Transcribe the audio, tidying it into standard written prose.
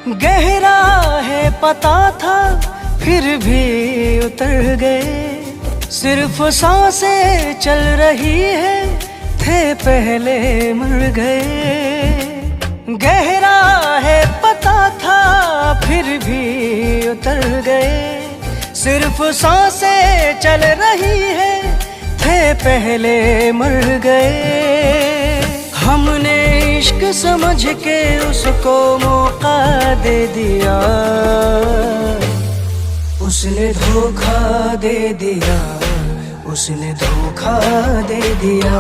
गहरा है पता था फिर भी उतर गए, सिर्फ सांसें चल रही है थे पहले मर गए। गहरा है पता था फिर भी उतर गए, सिर्फ सांसें चल रही है थे पहले मर गए। हमने इश्क समझ के उसको मौका दे दिया, उसने धोखा दे दिया, उसने धोखा दे दिया।